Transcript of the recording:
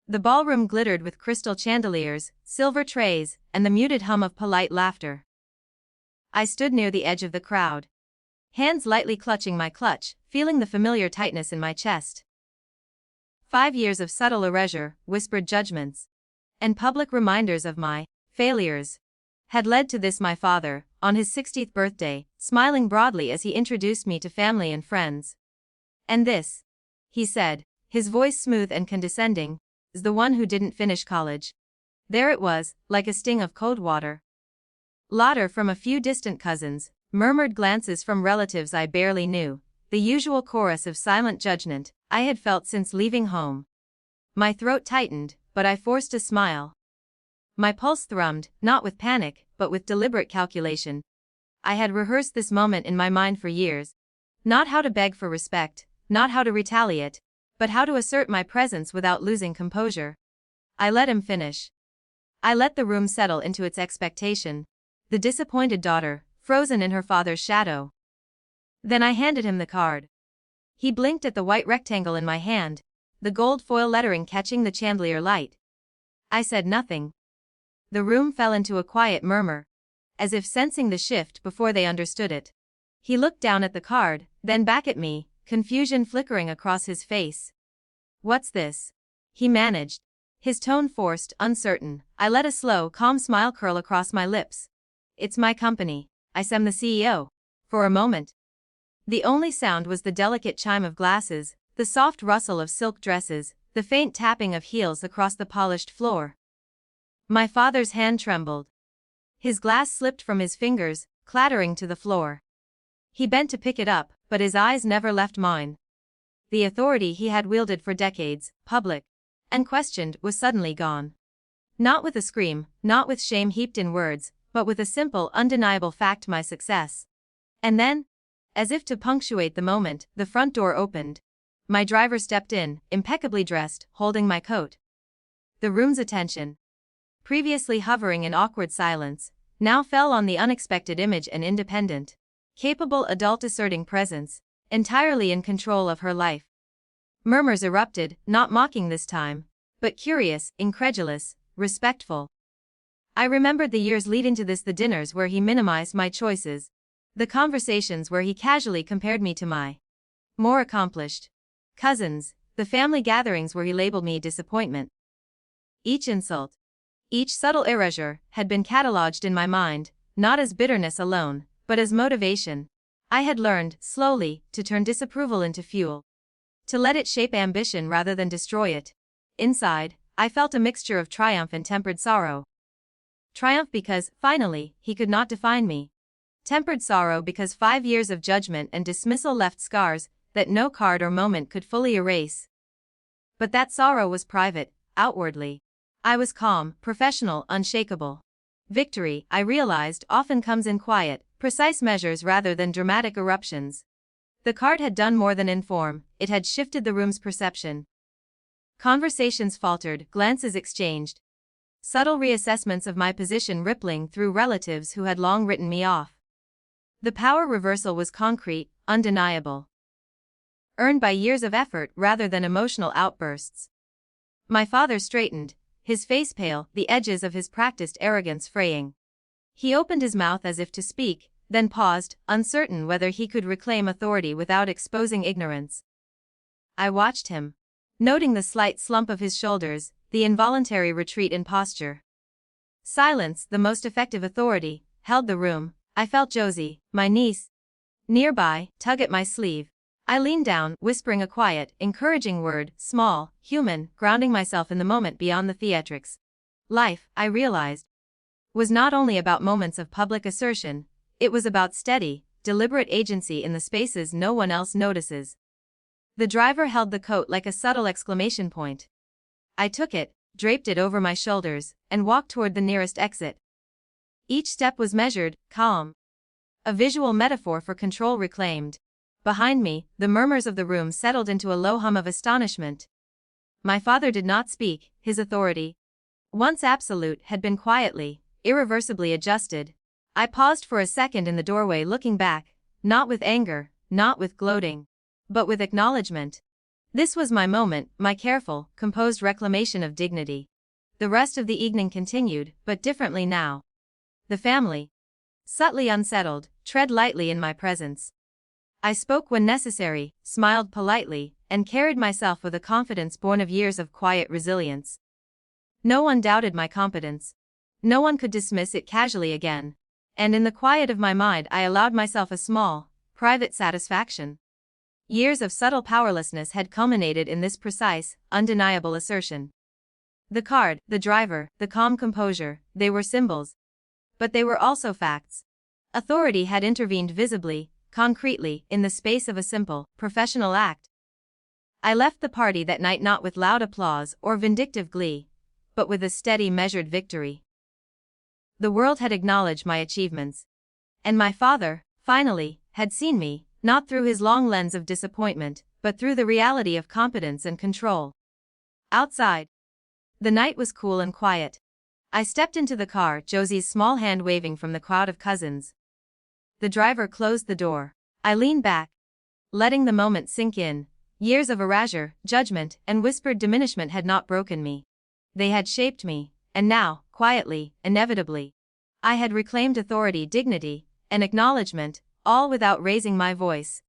The ballroom glittered with crystal chandeliers, silver trays, and the muted hum of polite laughter. I stood near the edge of the crowd, hands lightly clutching my clutch, feeling the familiar tightness in my chest. 5 years of subtle erasure, whispered judgments, and public reminders of my failures had led to this. My father, on his 60th birthday, smiling broadly as he introduced me to family and friends. "And this," he said, his voice smooth and condescending, "is the one who didn't finish college." There it was, like a sting of cold water. Laughter from a few distant cousins, murmured glances from relatives I barely knew, the usual chorus of silent judgment I had felt since leaving home. My throat tightened, but I forced a smile. My pulse thrummed, not with panic, but with deliberate calculation. I had rehearsed this moment in my mind for years. Not how to beg for respect, not how to retaliate, but how to assert my presence without losing composure. I let him finish. I let the room settle into its expectation, the disappointed daughter, frozen in her father's shadow. Then I handed him the card. He blinked at the white rectangle in my hand, the gold foil lettering catching the chandelier light. I said nothing. The room fell into a quiet murmur, as if sensing the shift before they understood it. He looked down at the card, then back at me, confusion flickering across his face. "What's this?" he managed, his tone forced, uncertain. I let a slow, calm smile curl across my lips. "It's my company. I'm the CEO." For a moment, the only sound was the delicate chime of glasses, the soft rustle of silk dresses, the faint tapping of heels across the polished floor. My father's hand trembled. His glass slipped from his fingers, clattering to the floor. He bent to pick it up, but his eyes never left mine. The authority he had wielded for decades, public and questioned, was suddenly gone. Not with a scream, not with shame heaped in words, but with a simple, undeniable fact: my success. And then, as if to punctuate the moment, the front door opened. My driver stepped in, impeccably dressed, holding my coat. The room's attention, previously hovering in awkward silence, now fell on the unexpected image: an independent, capable adult asserting presence, entirely in control of her life. Murmurs erupted, not mocking this time, but curious, incredulous, respectful. I remembered the years leading to this, the dinners where he minimized my choices, the conversations where he casually compared me to my more accomplished cousins, the family gatherings where he labeled me disappointment. Each insult, each subtle erasure, had been catalogued in my mind, not as bitterness alone, but as motivation. I had learned, slowly, to turn disapproval into fuel, to let it shape ambition rather than destroy it. Inside, I felt a mixture of triumph and tempered sorrow. Triumph because, finally, he could not define me. Tempered sorrow because 5 years of judgment and dismissal left scars that no card or moment could fully erase. But that sorrow was private, outwardly. I was calm, professional, unshakable. Victory, I realized, often comes in quiet, precise measures rather than dramatic eruptions. The card had done more than inform, it had shifted the room's perception. Conversations faltered, glances exchanged, subtle reassessments of my position rippling through relatives who had long written me off. The power reversal was concrete, undeniable. Earned by years of effort rather than emotional outbursts. My father straightened, his face pale, the edges of his practiced arrogance fraying. He opened his mouth as if to speak, then paused, uncertain whether he could reclaim authority without exposing ignorance. I watched him, noting the slight slump of his shoulders, the involuntary retreat in posture. Silence, the most effective authority, held the room. I felt Josie, my niece, nearby, tug at my sleeve. I leaned down, whispering a quiet, encouraging word, small, human, grounding myself in the moment beyond the theatrics. Life, I realized, was not only about moments of public assertion, it was about steady, deliberate agency in the spaces no one else notices. The driver held the coat like a subtle exclamation point. I took it, draped it over my shoulders, and walked toward the nearest exit. Each step was measured, calm. A visual metaphor for control reclaimed. Behind me, the murmurs of the room settled into a low hum of astonishment. My father did not speak, his authority, once absolute, had been quietly, irreversibly adjusted. I paused for a second in the doorway, looking back, not with anger, not with gloating, but with acknowledgement. This was my moment, my careful, composed reclamation of dignity. The rest of the evening continued, but differently now. The family, subtly unsettled, tread lightly in my presence. I spoke when necessary, smiled politely, and carried myself with a confidence born of years of quiet resilience. No one doubted my competence. No one could dismiss it casually again. And in the quiet of my mind I allowed myself a small, private satisfaction. Years of subtle powerlessness had culminated in this precise, undeniable assertion. The card, the driver, the calm composure, they were symbols. But they were also facts. Authority had intervened visibly, concretely, in the space of a simple, professional act. I left the party that night not with loud applause or vindictive glee, but with a steady, measured victory. The world had acknowledged my achievements. And my father, finally, had seen me, not through his long lens of disappointment, but through the reality of competence and control. Outside, the night was cool and quiet. I stepped into the car, Josie's small hand waving from the crowd of cousins. The driver closed the door. I leaned back, letting the moment sink in. Years of erasure, judgment, and whispered diminishment had not broken me. They had shaped me, and now, quietly, inevitably, I had reclaimed authority, dignity, and acknowledgement, all without raising my voice.